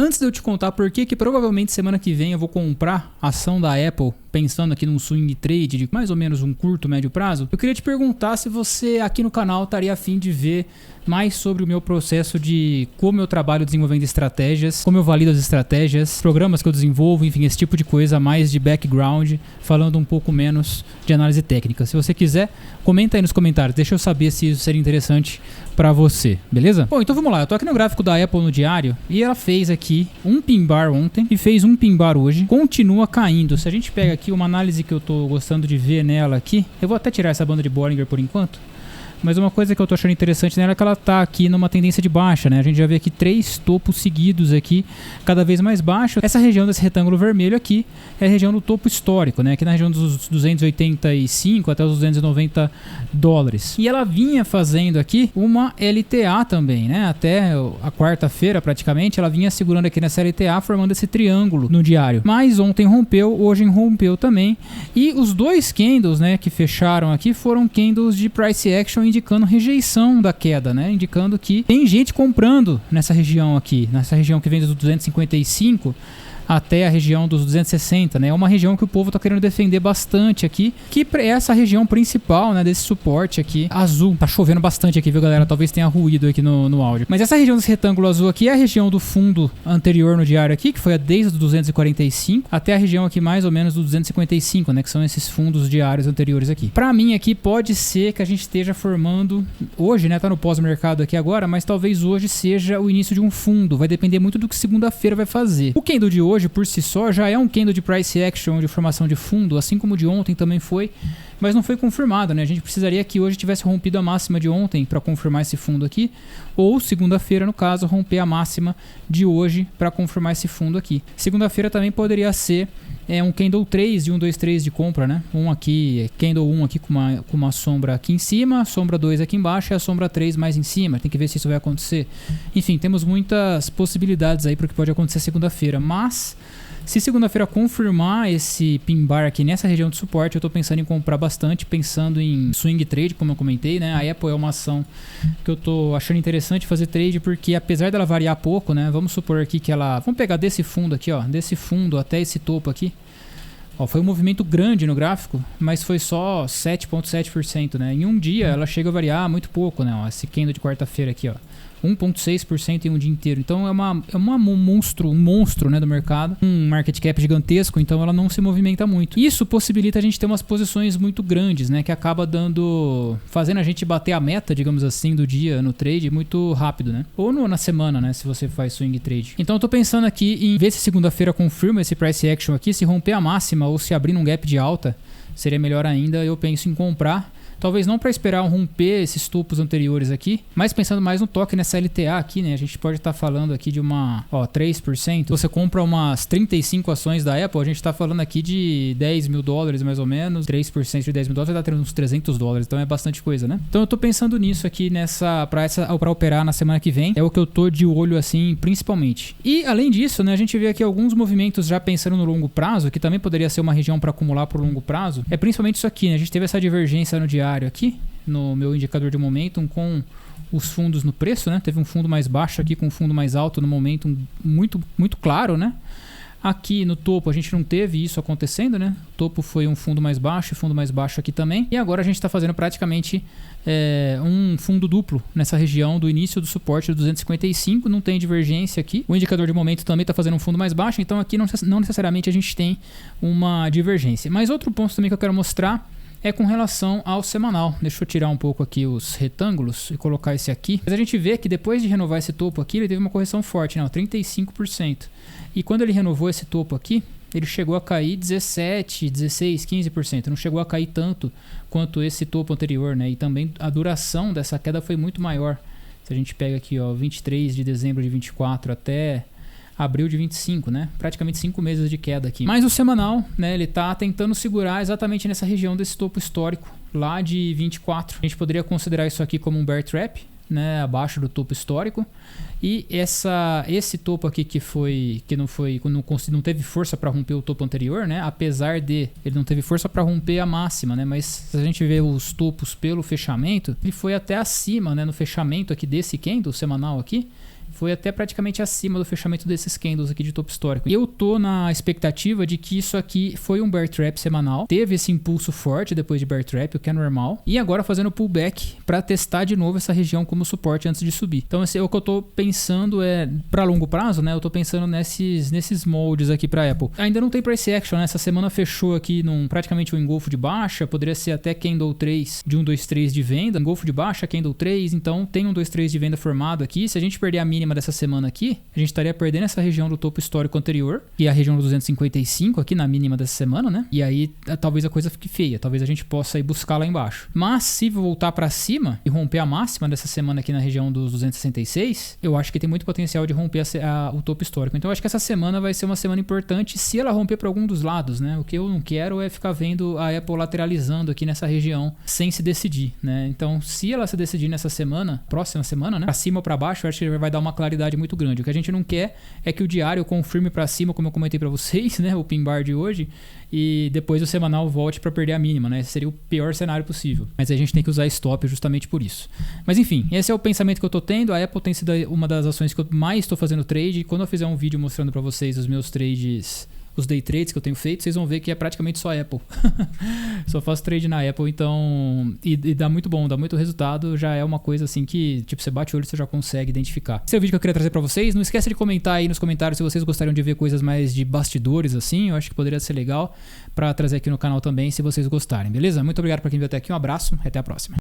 Antes de eu te contar por que provavelmente semana que vem eu vou comprar ação da Apple, pensando aqui num swing trade de mais ou menos um curto, médio prazo, eu queria te perguntar se você aqui no canal estaria a fim de ver mais sobre o meu processo de como eu trabalho desenvolvendo estratégias, como eu valido as estratégias, programas que eu desenvolvo, enfim, esse tipo de coisa, mais de background, falando um pouco menos de análise técnica. Se você quiser, comenta aí nos comentários, deixa eu saber se isso seria interessante pra você, beleza? Bom, então vamos lá, eu tô aqui no gráfico da Apple no diário e ela fez aqui um pin bar ontem e fez um pin bar hoje, continua caindo. Se a gente pega aqui uma análise que eu tô gostando de ver nela aqui, eu vou até tirar essa banda de Bollinger por enquanto. Mas uma coisa que eu tô achando interessante nela é que ela tá aqui numa tendência de baixa, né? A gente já vê aqui 3 topos seguidos aqui, cada vez mais baixo. Essa região desse retângulo vermelho aqui é a região do topo histórico, né? Aqui na região dos 285 até os 290 dólares. E ela vinha fazendo aqui uma LTA também, né? Até a quarta-feira praticamente, ela vinha segurando aqui nessa LTA, formando esse triângulo no diário. Mas ontem rompeu, hoje rompeu também. E os dois candles, né, que fecharam aqui foram candles de price action, indicando rejeição da queda, né? Indicando que tem gente comprando nessa região aqui, nessa região que vem dos 255 até a região dos 260, né? É uma região que o povo tá querendo defender bastante aqui, que é essa região principal, né, desse suporte aqui azul. Tá chovendo bastante aqui, viu, galera? Talvez tenha ruído aqui no áudio. Mas essa região desse retângulo azul aqui é a região do fundo anterior no diário aqui, que foi a desde o 245 até a região aqui mais ou menos do 255, né, que são esses fundos diários anteriores aqui. Pra mim aqui pode ser que a gente esteja formando hoje, né, tá no pós-mercado aqui agora, mas talvez hoje seja o início de um fundo. Vai depender muito do que segunda-feira vai fazer. O candle de hoje por si só já é um candle de price action, de formação de fundo, assim como o de ontem também foi, mas não foi confirmado, né? A gente precisaria que hoje tivesse rompido a máxima de ontem para confirmar esse fundo aqui, ou segunda-feira, no caso, romper a máxima de hoje para confirmar esse fundo aqui. Segunda-feira também poderia ser um candle 3 de 1, 2, 3 de compra, né? Um aqui, candle 1 aqui com uma sombra aqui em cima, sombra 2 aqui embaixo e a sombra 3 mais em cima. Tem que ver se isso vai acontecer. Enfim, temos muitas possibilidades aí para o que pode acontecer segunda-feira, mas se segunda-feira confirmar esse pin bar aqui nessa região de suporte, eu estou pensando em comprar bastante, pensando em swing trade, como eu comentei, né? A Apple é uma ação que eu estou achando interessante fazer trade, porque apesar dela variar pouco, né? Vamos supor aqui que ela... Vamos pegar desse fundo aqui, ó, desse fundo até esse topo aqui. Ó, foi um movimento grande no gráfico, mas foi só 7,7%, né? Em um dia ela chega a variar muito pouco, né? Ó, esse candle de quarta-feira aqui, ó. 1,6% em um dia inteiro. Então é um monstro, né, do mercado. Um market cap gigantesco, então ela não se movimenta muito. Isso possibilita a gente ter umas posições muito grandes, né, que acaba fazendo a gente bater a meta, digamos assim, do dia no trade muito rápido, né? Ou na semana, né, se você faz swing trade. Então eu tô pensando aqui em ver se segunda-feira confirma esse price action aqui, se romper a máxima ou se abrir num gap de alta, seria melhor ainda. Eu penso em comprar. Talvez não para esperar romper esses topos anteriores aqui, mas pensando mais no toque nessa LTA aqui, né? A gente pode estar falando aqui de uma, 3%. Você compra umas 35 ações da Apple, a gente está falando aqui de 10 mil dólares mais ou menos. 3% de 10 mil dólares vai dar tendo uns 300 dólares, então é bastante coisa, né? Então eu tô pensando nisso aqui para operar na semana que vem. É o que eu tô de olho assim, principalmente. E além disso, né, a gente vê aqui alguns movimentos já pensando no longo prazo, que também poderia ser uma região para acumular por longo prazo. É principalmente isso aqui, né? A gente teve essa divergência no diário aqui no meu indicador de momentum com os fundos no preço, né? Teve um fundo mais baixo aqui com um fundo mais alto no momentum muito, muito claro, né? Aqui no topo a gente não teve isso acontecendo, né? O topo foi um fundo mais baixo e fundo mais baixo aqui também. E agora a gente está fazendo praticamente um fundo duplo nessa região do início do suporte do 255. Não tem divergência aqui. O indicador de momento também está fazendo um fundo mais baixo. Então aqui não necessariamente a gente tem uma divergência. Mas outro ponto também que eu quero mostrar é com relação ao semanal. Deixa eu tirar um pouco aqui os retângulos e colocar esse aqui. Mas a gente vê que depois de renovar esse topo aqui, ele teve uma correção forte, né? 35%. E quando ele renovou esse topo aqui, ele chegou a cair 17, 16, 15%. Não chegou a cair tanto quanto esse topo anterior, né? E também a duração dessa queda foi muito maior. Se a gente pega aqui, ó, 23 de dezembro de 24 até abril de 25, né? Praticamente 5 meses de queda aqui. Mas o semanal, né? Ele tá tentando segurar exatamente nessa região desse topo histórico, lá de 24. A gente poderia considerar isso aqui como um bear trap, né? Abaixo do topo histórico. E esse topo aqui que não teve força para romper o topo anterior, né? Apesar de ele não teve força para romper a máxima, né? Mas se a gente ver os topos pelo fechamento, ele foi até acima, né? No fechamento aqui desse candle semanal aqui, foi até praticamente acima do fechamento desses candles aqui de topo histórico. Eu tô na expectativa de que isso aqui foi um bear trap semanal, teve esse impulso forte depois de bear trap, o que é normal, e agora fazendo pullback para testar de novo essa região como suporte antes de subir. Então esse é o que eu tô pensando para longo prazo, né? Eu tô pensando nesses moldes aqui para Apple. Ainda não tem price action, né? Essa semana fechou aqui num praticamente um engolfo de baixa, poderia ser até candle 3 de 1, 2, 3 de venda, engolfo de baixa, candle 3, então tem 1, 2, 3 de venda formado aqui. Se a gente perder a mínima dessa semana aqui, a gente estaria perdendo essa região do topo histórico anterior, que é a região do 255 aqui na mínima dessa semana, né? E aí talvez a coisa fique feia, talvez a gente possa ir buscar lá embaixo. Mas se voltar para cima e romper a máxima dessa semana aqui na região dos 266, eu acho que tem muito potencial de romper o topo histórico. Então eu acho que essa semana vai ser uma semana importante se ela romper para algum dos lados, né? O que eu não quero é ficar vendo a Apple lateralizando aqui nessa região sem se decidir, né? Então se ela se decidir nessa semana, próxima semana, né? Pra cima ou pra baixo, eu acho que vai dar uma claridade muito grande. O que a gente não quer é que o diário confirme pra cima, como eu comentei pra vocês, né? O pin bar de hoje, e depois o semanal volte para perder a mínima, né? Esse seria o pior cenário possível. Mas a gente tem que usar stop justamente por isso. Mas enfim, esse é o pensamento que eu tô tendo. A Apple tem sido uma das ações que eu mais estou fazendo trade. E quando eu fizer um vídeo mostrando para vocês os meus trades, os day trades que eu tenho feito, vocês vão ver que é praticamente só Apple. Só faço trade na Apple, então... E dá muito bom, dá muito resultado. Já é uma coisa assim que, tipo, você bate o olho e você já consegue identificar. Esse é o vídeo que eu queria trazer pra vocês. Não esqueça de comentar aí nos comentários se vocês gostariam de ver coisas mais de bastidores, assim. Eu acho que poderia ser legal pra trazer aqui no canal também, se vocês gostarem, beleza? Muito obrigado pra quem veio até aqui. Um abraço e até a próxima.